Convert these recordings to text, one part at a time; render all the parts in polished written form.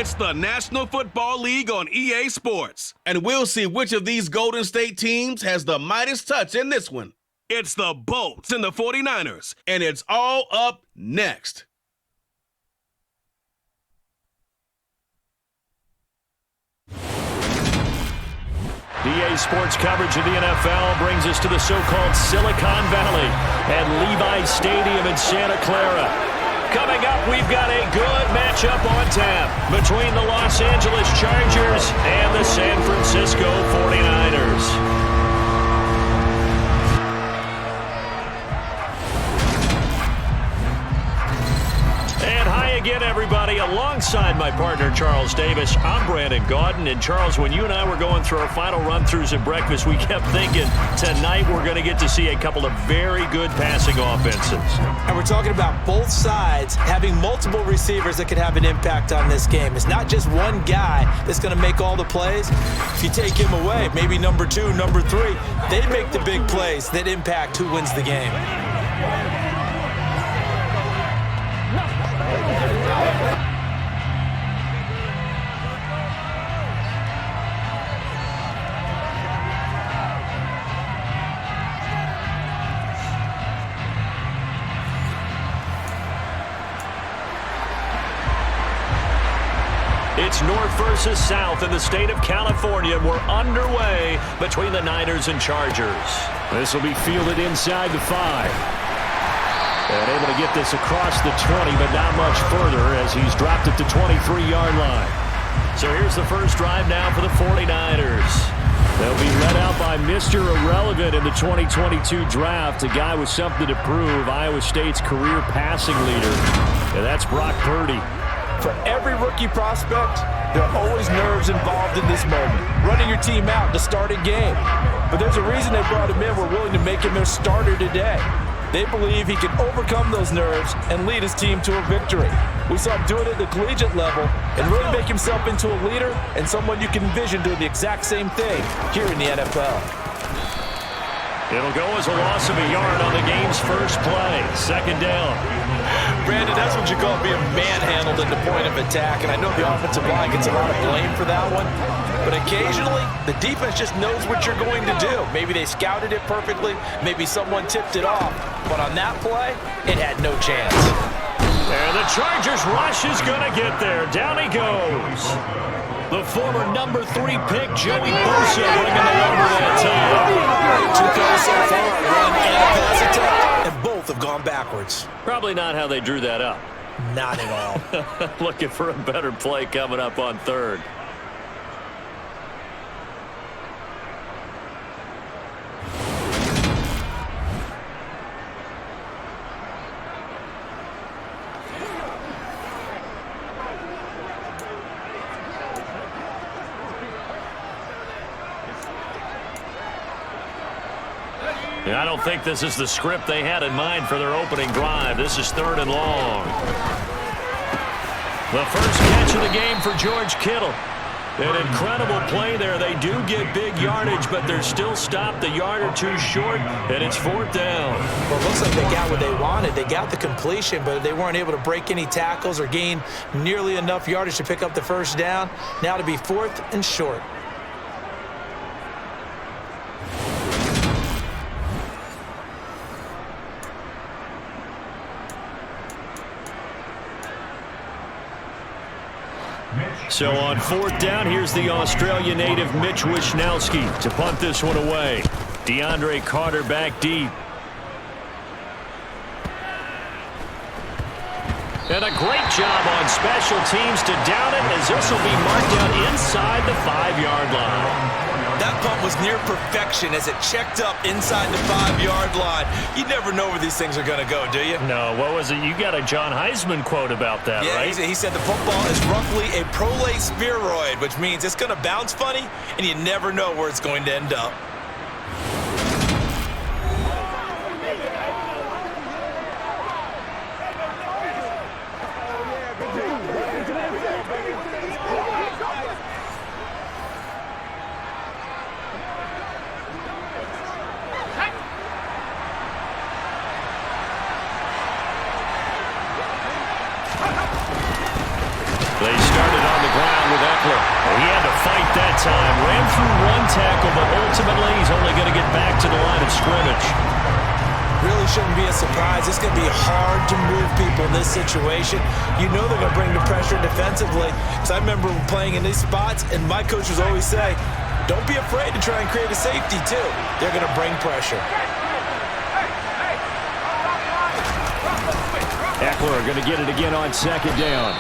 It's the National Football League on EA Sports. And we'll see which of these Golden State teams has the Midas touch in this one. It's the Bolts and the 49ers, and it's all up next. EA Sports coverage of the NFL brings us to the so-called Silicon Valley at Levi's Stadium in Santa Clara. Coming up, we've got a good matchup on tap between the Los Angeles Chargers and the San Francisco 49ers. And hi again, everybody. Alongside my partner, Charles Davis, I'm Brandon Gaudin. And Charles, when you and I were going through our final run-throughs at breakfast, we kept thinking tonight we're going to get to see a couple of very good passing offenses. And we're talking about both sides having multiple receivers that could have an impact on this game. It's not just one guy that's going to make all the plays. If you take him away, maybe number 2, number 3, they make the big plays that impact who wins the game. It's North versus South in the state of California. We're underway between the Niners and Chargers. This will be fielded inside the 5. And able to get this across the 20, but not much further as he's dropped it to 23-yard line. So here's the first drive now for the 49ers. They'll be led out by Mr. Irrelevant in the 2022 draft, a guy with something to prove, Iowa State's career passing leader. And that's Brock Purdy. For every rookie prospect, there are always nerves involved in this moment. Running your team out to start a game. But there's a reason they brought him in. We're willing to make him their starter today. They believe he can overcome those nerves and lead his team to a victory. We saw him do it at the collegiate level and really make himself into a leader and someone you can envision doing the exact same thing here in the NFL. It'll go as a loss of a yard on the game's first play. Second down. Brandon, that's what you call being manhandled at the point of attack, and I know the offensive line gets a lot of blame for that one, but occasionally the defense just knows what you're going to do. Maybe they scouted it perfectly, maybe someone tipped it off, but on that play, it had no chance. And the Chargers rush is going to get there. Down he goes. The former number 3 pick, Joey Bosa, bringing the lumber that time. 2 goals so far, run and a pass attempt, and both have gone backwards. Probably not how they drew that up. Not at all. Looking for a better play coming up on third. I don't think this is the script they had in mind for their opening drive. This is 3rd and long. The first catch of the game for George Kittle. An incredible play there. They do get big yardage, but they're still stopped a yard or 2 short, and it's 4th down. Well, it looks like they got what they wanted. They got the completion, but they weren't able to break any tackles or gain nearly enough yardage to pick up the first down. Now to be 4th and short. So on 4th down, here's the Australia native Mitch Wishnowsky to punt this one away. DeAndre Carter back deep. And a great job on special teams to down it, as this will be marked out inside the 5-yard line. That punt was near perfection as it checked up inside the 5-yard line. You never know where these things are going to go, do you? No, what was it? You got a John Heisman quote about that, right? Yeah, he said the football is roughly a prolate spheroid, which means it's going to bounce funny, and you never know where it's going to end up. They started on the time. Ran through one tackle, but ultimately he's only going to get back to the line of scrimmage. Really shouldn't be a surprise. It's going to be hard to move people in this situation. You know they're going to bring the pressure defensively. Because I remember playing in these spots, and my coaches always say, don't be afraid to try and create a safety, too. They're going to bring pressure. Eckler going to get it again on second down.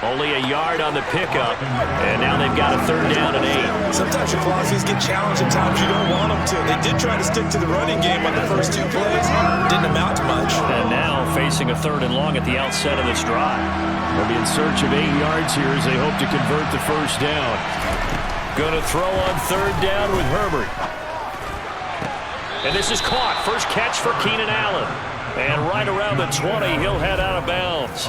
Only a yard on the pickup, and now they've got a 3rd down and 8. Sometimes your philosophies get challenged at times you don't want them to. They did try to stick to the running game on the first 2 plays. Didn't amount to much. And now facing a 3rd and long at the outset of this drive. They'll be in search of 8 yards here as they hope to convert the 1st down. Going to throw on 3rd down with Herbert. And this is caught. First catch for Keenan Allen. And right around the 20, he'll head out of bounds.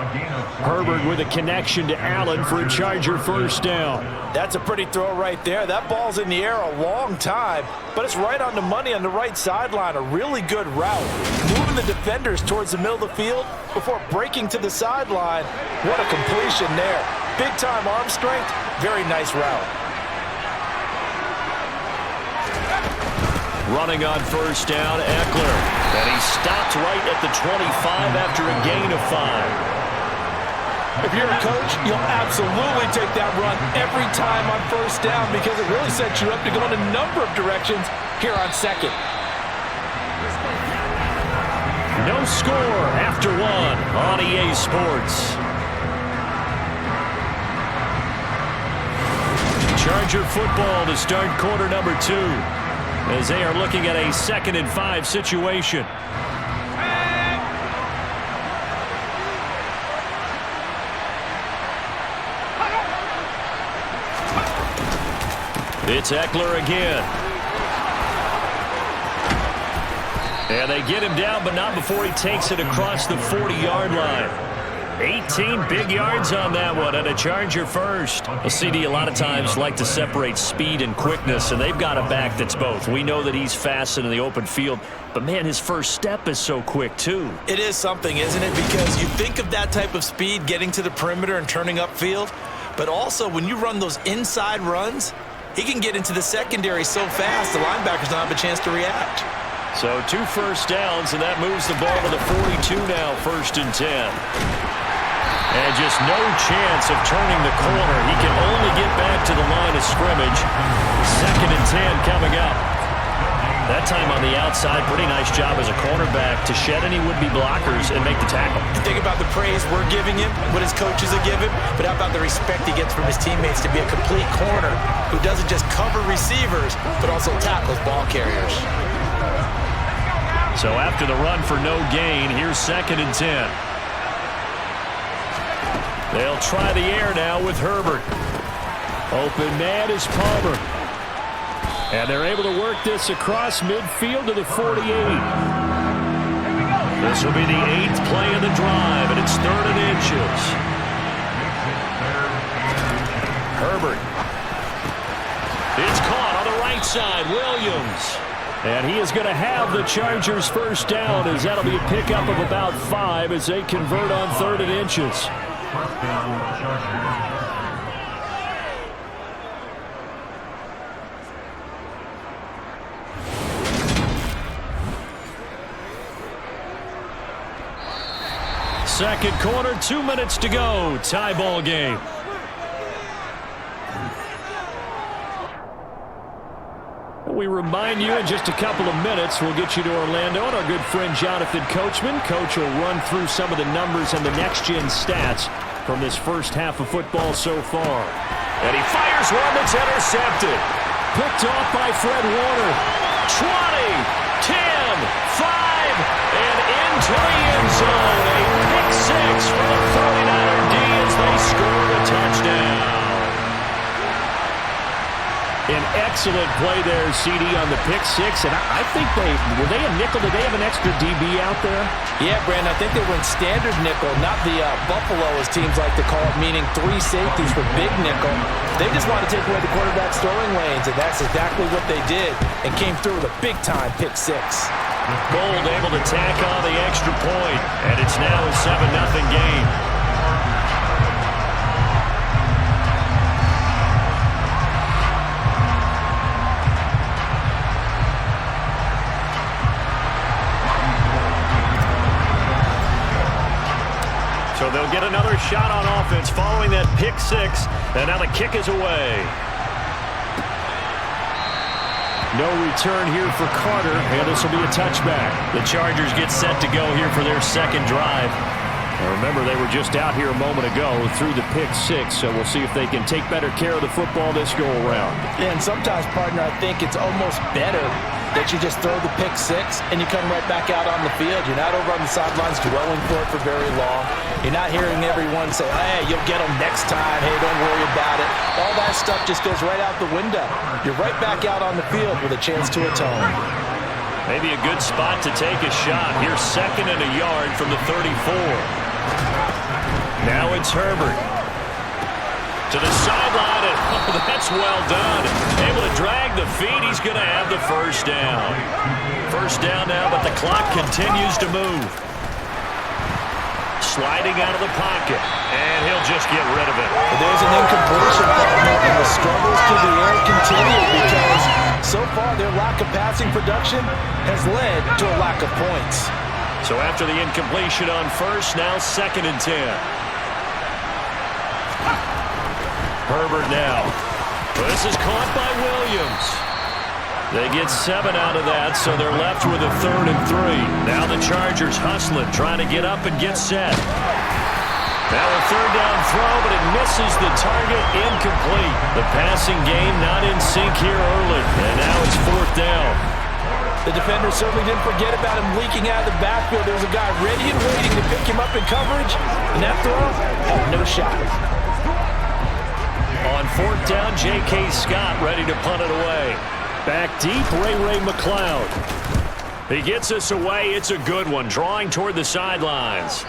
Herbert with a connection to Allen for a Charger 1st down. That's a pretty throw right there. That ball's in the air a long time, but it's right on the money on the right sideline. A really good route. Moving the defenders towards the middle of the field before breaking to the sideline. What a completion there. Big-time arm strength. Very nice route. Running on 1st down, Eckler. And he stopped right at the 25 after a gain of 5. If you're a coach, you'll absolutely take that run every time on 1st down because it really sets you up to go in a number of directions here on 2nd. No score after 1 on EA Sports. Charger football to start quarter number 2. As they are looking at a 2nd and 5 situation. It's Eckler again. And they get him down, but not before he takes it across the 40-yard line. 18 big yards on that one, and a Charger 1st. A CD a lot of times like to separate speed and quickness, and they've got a back that's both. We know that he's fast in the open field, but man, his first step is so quick too. It is something, isn't it? Because you think of that type of speed getting to the perimeter and turning upfield, but also when you run those inside runs, he can get into the secondary so fast the linebackers don't have a chance to react. So 2 first downs, and that moves the ball to the 42 now, 1st and 10. And just no chance of turning the corner. He can only get back to the line of scrimmage. 2nd and 10 coming up. That time on the outside, pretty nice job as a cornerback to shed any would-be blockers and make the tackle. Think about the praise we're giving him, what his coaches are giving, but how about the respect he gets from his teammates to be a complete corner who doesn't just cover receivers, but also tackles ball carriers. So after the run for no gain, here's 2nd and 10. They'll try the air now with Herbert. Open man is Palmer. And they're able to work this across midfield to the 48. This will be the 8th play of the drive, and it's 3rd and inches. Herbert. It's caught on the right side. Williams. And he is going to have the Chargers 1st down, as that'll be a pickup of about 5 as they convert on 3rd and inches. Second quarter, 2 minutes to go. Tie ball game. We remind you in just a couple of minutes, we'll get you to Orlando and our good friend Jonathan Coachman. Coach will run through some of the numbers and the next-gen stats from this first half of football so far. And he fires one that's intercepted. Picked off by Fred Warner. 20, 10, 5, and into the end zone. A pick 6 for the 49er D as they score a touchdown. An excellent play there, CD, on the pick 6. And I think were they a nickel? Did they have an extra DB out there? Yeah, Brandon, I think they went standard nickel, not the Buffalo, as teams like to call it, meaning 3 safeties for big nickel. They just wanted to take away the quarterback's throwing lanes, and that's exactly what they did, and came through with a big-time pick 6. Gold able to tack on the extra point, and it's now a 7-0 game. So they'll get another shot on offense following that pick six. And now the kick is away. No return here for Carter, and this will be a touchback. The Chargers get set to go here for their second drive. Now remember, they were just out here a moment ago through the pick six, so we'll see if they can take better care of the football this go-around. Yeah, and sometimes, partner, I think it's almost better that you just throw the pick six and you come right back out on the field. You're not over on the sidelines dwelling for it for very long. You're not hearing everyone say, hey, you'll get them next time. Hey, don't worry about it. All that stuff just goes right out the window. You're right back out on the field with a chance to atone. Maybe a good spot to take a shot. Here's 2nd and a yard from the 34. Now it's Herbert. To the sideline, and oh, that's well done. Able to drag the feet. He's going to have the first down. First down now, but the clock continues to move. Sliding out of the pocket, and he'll just get rid of it. There's an incompletion, and the struggles through the air continue because so far their lack of passing production has led to a lack of points. So after the incompletion on first, now 2nd and 10. Herbert now. This is caught by Williams. They get 7 out of that, so they're left with a 3rd and 3. Now the Chargers hustling, trying to get up and get set. Now a 3rd down throw, but it misses the target, incomplete. The passing game not in sync here early, and now it's 4th down. The defender certainly didn't forget about him leaking out of the backfield. There's a guy ready and waiting to pick him up in coverage, and that throw had no shot. On 4th down, J.K. Scott ready to punt it away. Back deep, Ray McLeod. He gets us away. It's a good one, drawing toward the sidelines.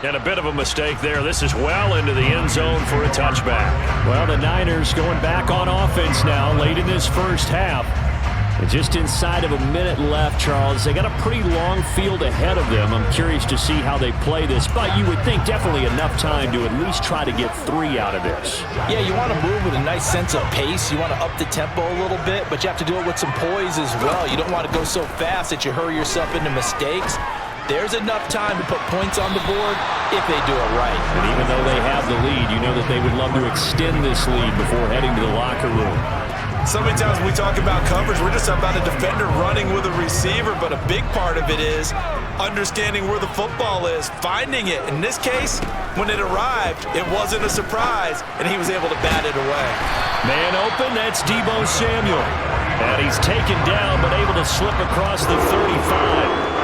And a bit of a mistake there. This is well into the end zone for a touchback. Well, the Niners going back on offense now late in this first half. And just inside of a minute left, Charles. They got a pretty long field ahead of them. I'm curious to see how they play this, but you would think definitely enough time to at least try to get 3 out of this. Yeah, you want to move with a nice sense of pace. You want to up the tempo a little bit, but you have to do it with some poise as well. You don't want to go so fast that you hurry yourself into mistakes. There's enough time to put points on the board if they do it right. And even though they have the lead, you know that they would love to extend this lead before heading to the locker room. So many times when we talk about coverage, we're just about a defender running with a receiver, but a big part of it is understanding where the football is, finding it. In this case, when it arrived, it wasn't a surprise, and he was able to bat it away. Man open, that's Deebo Samuel. And he's taken down, but able to slip across the 35.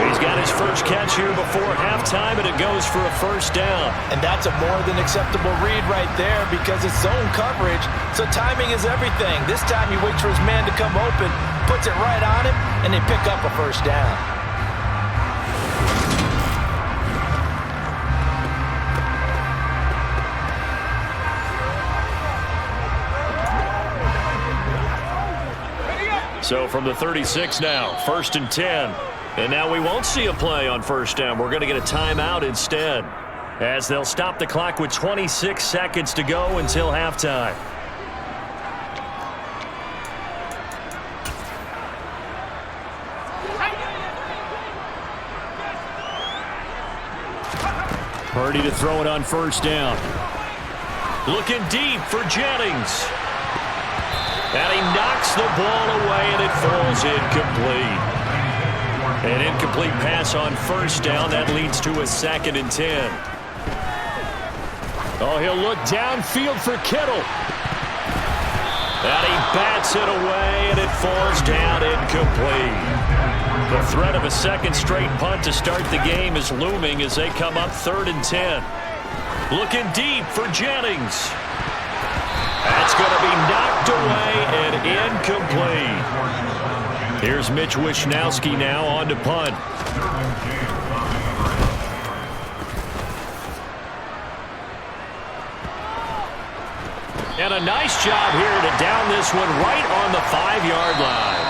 He's got his first catch here before halftime, and it goes for a first down. And that's a more than acceptable read right there because it's zone coverage, so timing is everything. This time he waits for his man to come open, puts it right on him, and they pick up a first down. So from the 36 now, 1st and 10. And now we won't see a play on first down. We're going to get a timeout instead, as they'll stop the clock with 26 seconds to go until halftime. Purdy to throw it on first down. Looking deep for Jennings. And he knocks the ball away, and it falls incomplete. An incomplete pass on first down. That leads to a 2nd and 10. Oh, he'll look downfield for Kittle. And he bats it away, and it falls down incomplete. The threat of a second straight punt to start the game is looming as they come up 3rd and 10. Looking deep for Jennings. That's going to be knocked away and incomplete. Here's Mitch Wishnowsky now on to punt. And a nice job here to down this one right on the 5-yard line.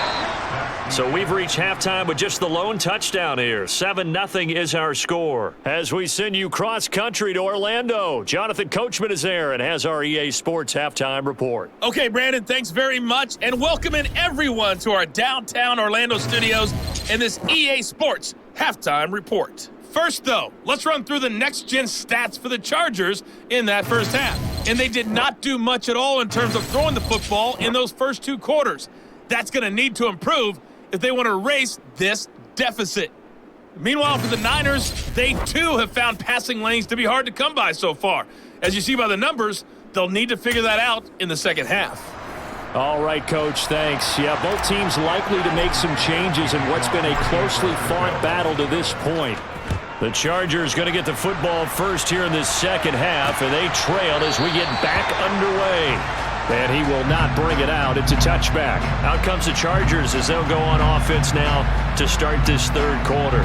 So we've reached halftime with just the lone touchdown here. 7-0 is our score. As we send you cross-country to Orlando, Jonathan Coachman is there and has our EA Sports halftime report. Okay, Brandon, thanks very much, and welcoming everyone to our downtown Orlando studios in this EA Sports halftime report. First, though, let's run through the next-gen stats for the Chargers in that first half. And they did not do much at all in terms of throwing the football in those first 2 quarters. That's going to need to improve if they want to erase this deficit. Meanwhile, for the Niners, they too have found passing lanes to be hard to come by so far. As you see by the numbers, they'll need to figure that out in the second half. All right, Coach, thanks. Yeah, both teams likely to make some changes in what's been a closely fought battle to this point. The Chargers going to get the football first here in this second half, and they trail as we get back underway. And he will not bring it out. It's a touchback. Out comes the Chargers as they'll go on offense now to start this third quarter.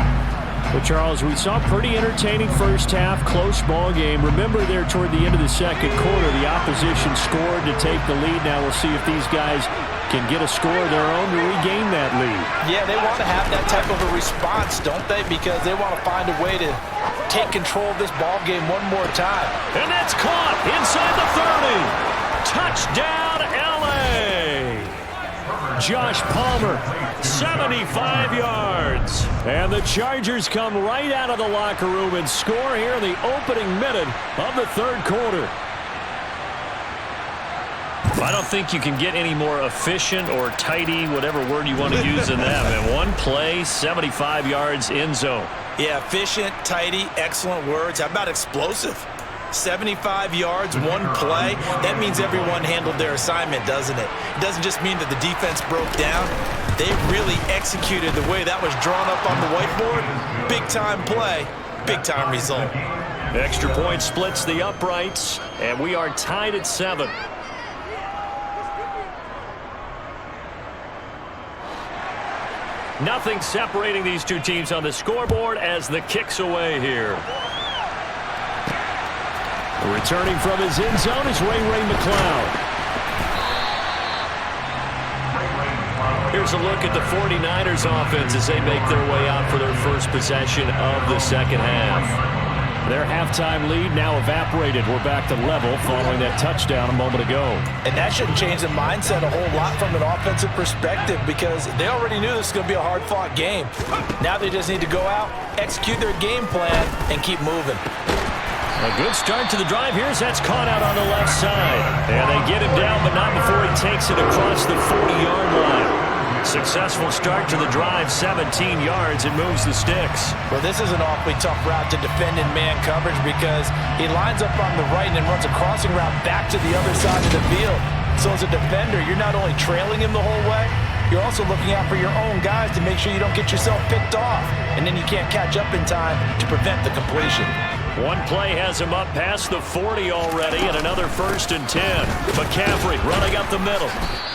Well, Charles, we saw a pretty entertaining first half, close ball game. Remember there toward the end of the second quarter, the opposition scored to take the lead. Now we'll see if these guys can get a score of their own to regain that lead. Yeah, they want to have that type of a response, don't they? Because they want to find a way to take control of this ball game one more time. And that's caught inside the 30. Touchdown, L.A. Josh Palmer, 75 yards. And the Chargers come right out of the locker room and score here in the opening minute of the third quarter. I don't think you can get any more efficient or tidy, whatever word you want to use in that. And one play, 75 yards end zone. Yeah, efficient, tidy, excellent words. How about explosive? 75 yards, one play. That means everyone handled their assignment, doesn't it? It doesn't just mean that the defense broke down. They really executed the way that was drawn up on the whiteboard. Big-time play, big-time result. Extra point splits the uprights, and we are tied at 7. Nothing separating these two teams on the scoreboard as the kick's away here. Returning from his end zone is Ray McCloud. Here's a look at the 49ers offense as they make their way out for their first possession of the second half. Their halftime lead now evaporated. We're back to level following that touchdown a moment ago. And that shouldn't change the mindset a whole lot from an offensive perspective because they already knew this was going to be a hard-fought game. Now they just need to go out, execute their game plan, and keep moving. A good start to the drive. Here's that's caught out on the left side. And they get him down, but not before he takes it across the 40-yard line. Successful start to the drive, 17 yards, and moves the sticks. Well, this is an awfully tough route to defend in man coverage because he lines up on the right and then runs a crossing route back to the other side of the field. So as a defender, you're not only trailing him the whole way, you're also looking out for your own guys to make sure you don't get yourself picked off. And then you can't catch up in time to prevent the completion. One play has him up past the 40 already, and another 1st and 10. McCaffrey running up the middle.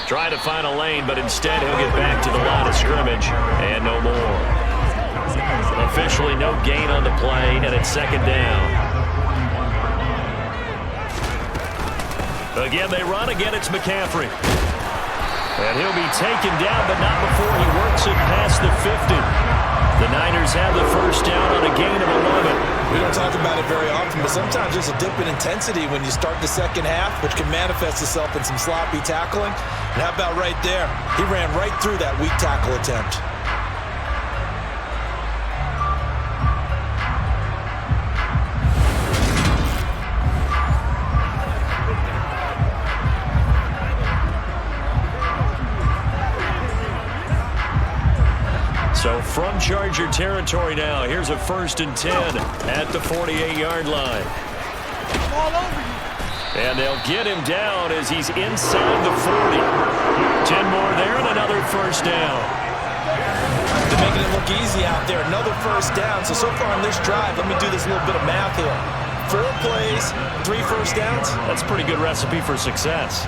Trying to find a lane, but instead he'll get back to the line of scrimmage, and no more. Officially no gain on the play, and it's second down. Again, they run. Again, it's McCaffrey. And he'll be taken down, but not before he works it past the 50. The Niners have the first down on a gain of 11. We don't talk about it very often, but sometimes there's a dip in intensity when you start the second half, which can manifest itself in some sloppy tackling. And how about right there? He ran right through that weak tackle attempt. So from Charger territory now, here's a 1st and 10 at the 48-yard line. All over you. And they'll get him down as he's inside the 40. 10 more there and another first down. They're making it look easy out there. Another first down. So far on this drive, let me do this little bit of math here. 4 plays, 3 first downs. That's a pretty good recipe for success.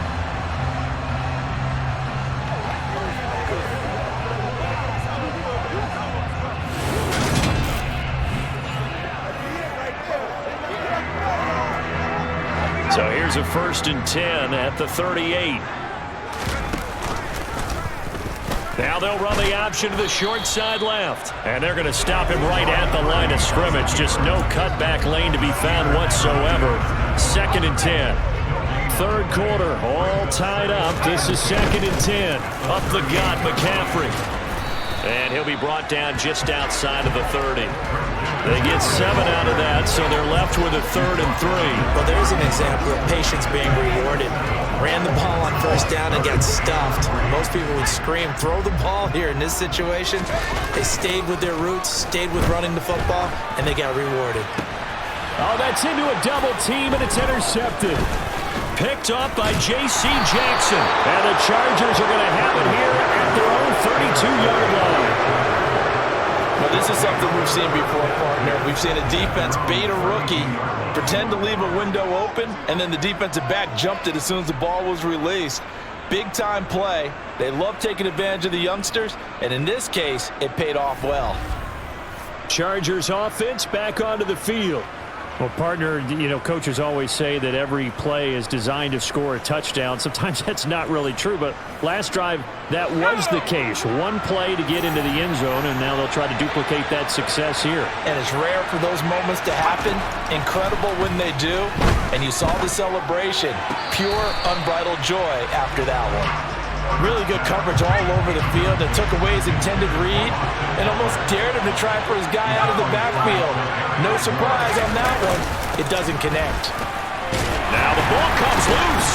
So here's a 1st and 10 at the 38. Now they'll run the option to the short side left. And they're going to stop him right at the line of scrimmage. Just no cutback lane to be found whatsoever. 2nd and 10. Third quarter, all tied up. This is 2nd and 10. Up the gut, McCaffrey. And he'll be brought down just outside of the 30. They get 7 out of that, so they're left with a 3rd and 3. Well, there's an example of patience being rewarded. Ran the ball on first down and got stuffed. Most people would scream, throw the ball here. In this situation, they stayed with their roots, stayed with running the football, and they got rewarded. Oh, that's into a double team, and it's intercepted. Picked up by J.C. Jackson. And the Chargers are going to have it here at their own 32-yard line. Well, this is something we've seen before, partner. We've seen a defense bait a rookie, pretend to leave a window open, and then the defensive back jumped it as soon as the ball was released. Big-time play. They love taking advantage of the youngsters, and in this case, it paid off well. Chargers offense back onto the field. Well, partner, you know, coaches always say that every play is designed to score a touchdown. Sometimes that's not really true, but last drive, that was the case. One play to get into the end zone, and now they'll try to duplicate that success here. And it's rare for those moments to happen. Incredible when they do. And you saw the celebration. Pure, unbridled joy after that one. Really good coverage all over the field that took away his intended read and almost dared him to try for his guy out of the backfield. No surprise on that one. It doesn't connect. Now the ball comes loose.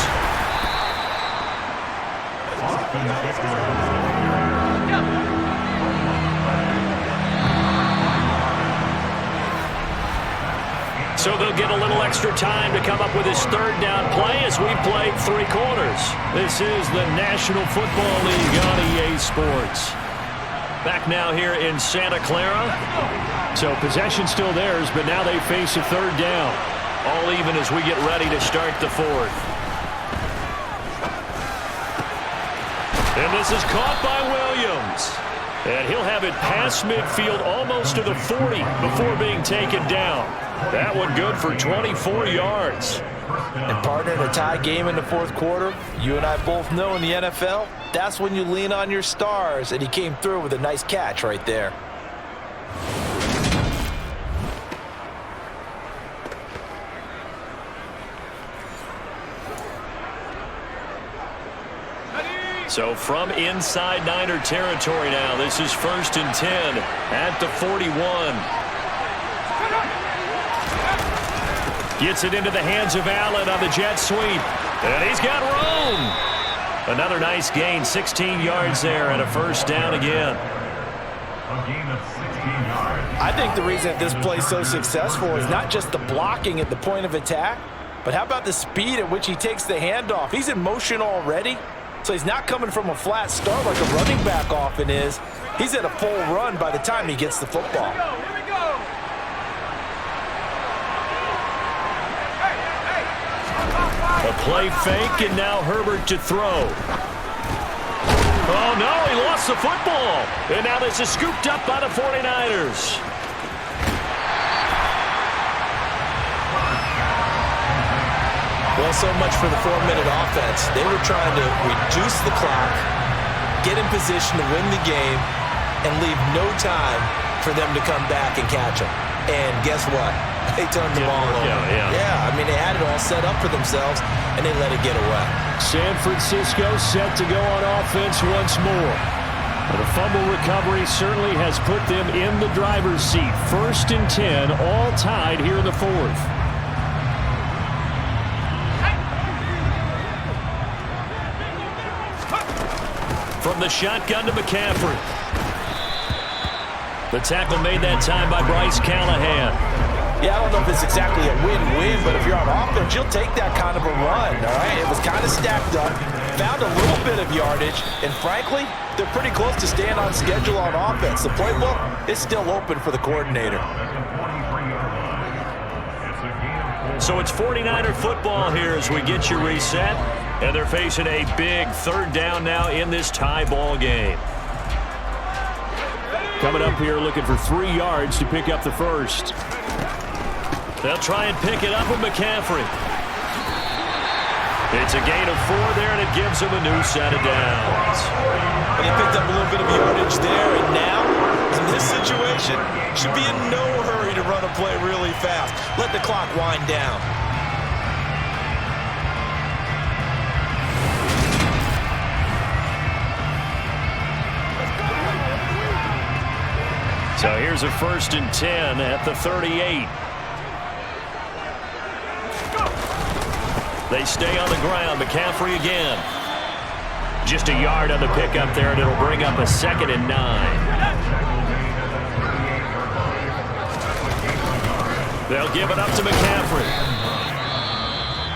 So they'll get a little extra time to come up with his 3rd down play as we played 3 quarters. This is the National Football League on EA Sports. Back now here in Santa Clara. So possession still theirs, but now they face a 3rd down. All even as we get ready to start the 4th. And this is caught by Williams. And he'll have it past midfield almost to the 40 before being taken down. That one good for 24 yards. And partner, in a tie game in the 4th quarter, you and I both know in the NFL, that's when you lean on your stars, and he came through with a nice catch right there. So from inside Niner territory now, this is 1st and 10 at the 41. Gets it into the hands of Allen on the jet sweep. And he's got room. Another nice gain, 16 yards there and a 1st down again. I think the reason that this play is so successful is not just the blocking at the point of attack, but how about the speed at which he takes the handoff? He's in motion already, so he's not coming from a flat start like a running back often is. He's at a full run by the time he gets the football. A play fake, and now Herbert to throw. Oh, no, he lost the football. And now this is scooped up by the 49ers. Well, so much for the 4-minute offense. They were trying to reduce the clock, get in position to win the game, and leave no time for them to come back and catch them. And guess what? They turned the ball over. Yeah, I mean, they had it all set up for themselves, and they let it get away. San Francisco set to go on offense once more. But a fumble recovery certainly has put them in the driver's seat. 1st and 10, all tied here in the 4th. From the shotgun to McCaffrey. The tackle made that time by Bryce Callahan. Yeah, I don't know if it's exactly a win-win, but if you're on offense, you'll take that kind of a run, all right? It was kind of stacked up, found a little bit of yardage, and frankly, they're pretty close to staying on schedule on offense. The playbook is still open for the coordinator. So it's 49er football here as we get you reset, and they're facing a big 3rd down now in this tie ball game. Coming up here looking for 3 yards to pick up the 1st. They'll try and pick it up with McCaffrey. It's a gain of 4 there, and it gives them a new set of downs. And he picked up a little bit of yardage there, and now, in this situation, should be in no hurry to run a play really fast. Let the clock wind down. So here's a 1st and 10 at the 38. They stay on the ground. McCaffrey again. Just a yard on the pickup there, and it'll bring up a 2nd and 9. They'll give it up to McCaffrey.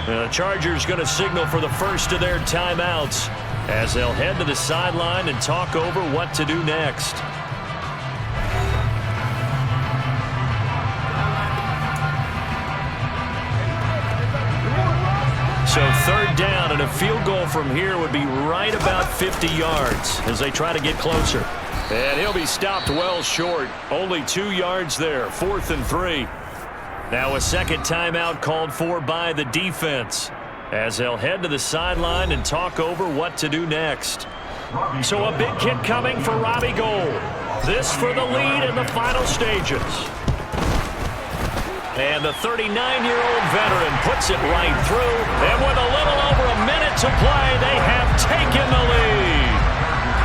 The Chargers going to signal for the first of their timeouts as they'll head to the sideline and talk over what to do next. So 3rd down, and a field goal from here would be right about 50 yards as they try to get closer. And he'll be stopped well short. Only 2 yards there. 4th and 3. Now a 2nd timeout called for by the defense as they'll head to the sideline and talk over what to do next. So a big kick coming for Robbie Gould. This for the lead in the final stages. And the 39-year-old veteran puts it right through. And with a little over a minute to play, they have taken the lead.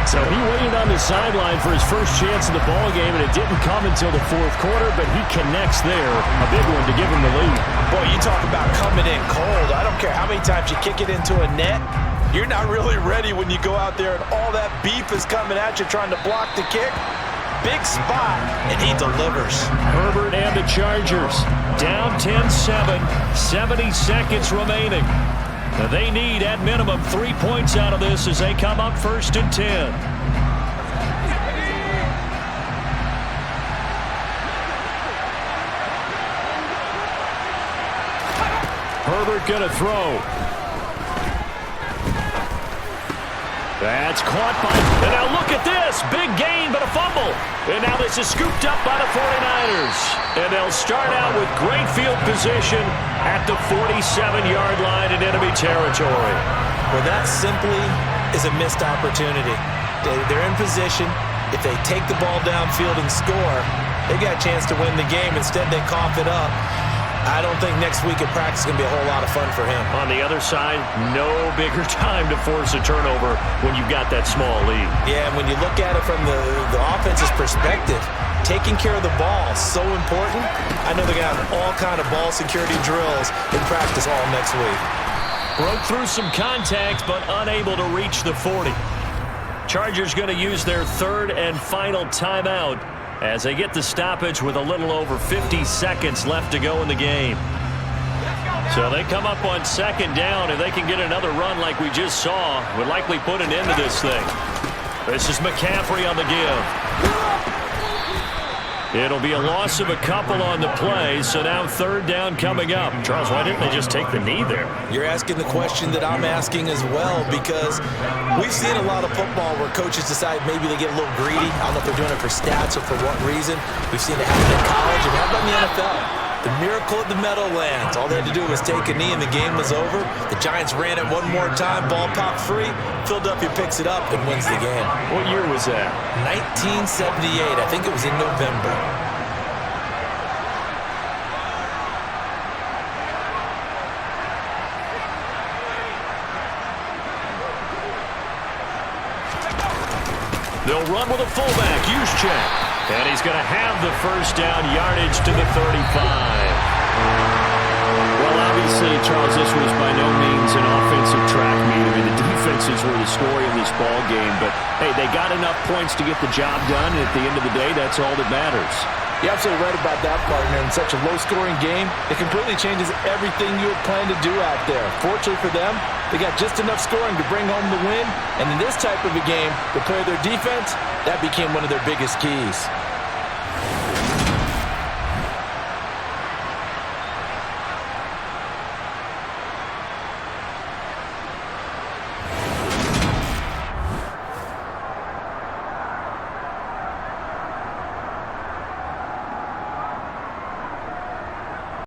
So he waited on the sideline for his first chance in the ball game, and it didn't come until the 4th quarter, but he connects there. A big one to give him the lead. Boy, you talk about coming in cold. I don't care how many times you kick it into a net. You're not really ready when you go out there and all that beef is coming at you trying to block the kick. Big spot, and he delivers. Herbert and the Chargers down 10-7, 70 seconds remaining. Now they need at minimum 3 points out of this as they come up 1st and 10. Herbert gonna throw. That's caught by, and now look at this, big gain but a fumble. And now this is scooped up by the 49ers. And they'll start out with great field position at the 47-yard line in enemy territory. Well, that simply is a missed opportunity. They're in position. If they take the ball downfield and score, they got a chance to win the game. Instead, they cough it up. I don't think next week at practice is going to be a whole lot of fun for him. On the other side, no bigger time to force a turnover when you've got that small lead. Yeah, and when you look at it from the offense's perspective, taking care of the ball is so important. I know they're going to have all kind of ball security drills in practice all next week. Broke through some contact, but unable to reach the 40. Chargers going to use their 3rd and final timeout as they get the stoppage with a little over 50 seconds left to go in the game. So they come up on 2nd down, and they can get another run like we just saw. Would likely put an end to this thing. This is McCaffrey on the give. It'll be a loss of a couple on the play, so now 3rd down coming up. Charles, why didn't they just take the knee there? You're asking the question that I'm asking as well, because we've seen a lot of football where coaches decide maybe they get a little greedy. I don't know if they're doing it for stats or for what reason. We've seen it happen in college and happen in the NFL. The miracle of the Meadowlands. All they had to do was take a knee and the game was over. The Giants ran it one more time, ball popped free. Philadelphia picks it up and wins the game. What year was that? 1978. I think it was in November. They'll run with a fullback, Juszczyk. And he's going to have the 1st down, yardage to the 35. Well, obviously, Charles, this was by no means an offensive track meet. I mean, the defenses were the story of this ball game. But, hey, they got enough points to get the job done. And at the end of the day, that's all that matters. You're absolutely right about that, partner. In such a low-scoring game, it completely changes everything you had planned to do out there. Fortunately for them, they got just enough scoring to bring home the win. And in this type of a game, to play their defense, that became one of their biggest keys.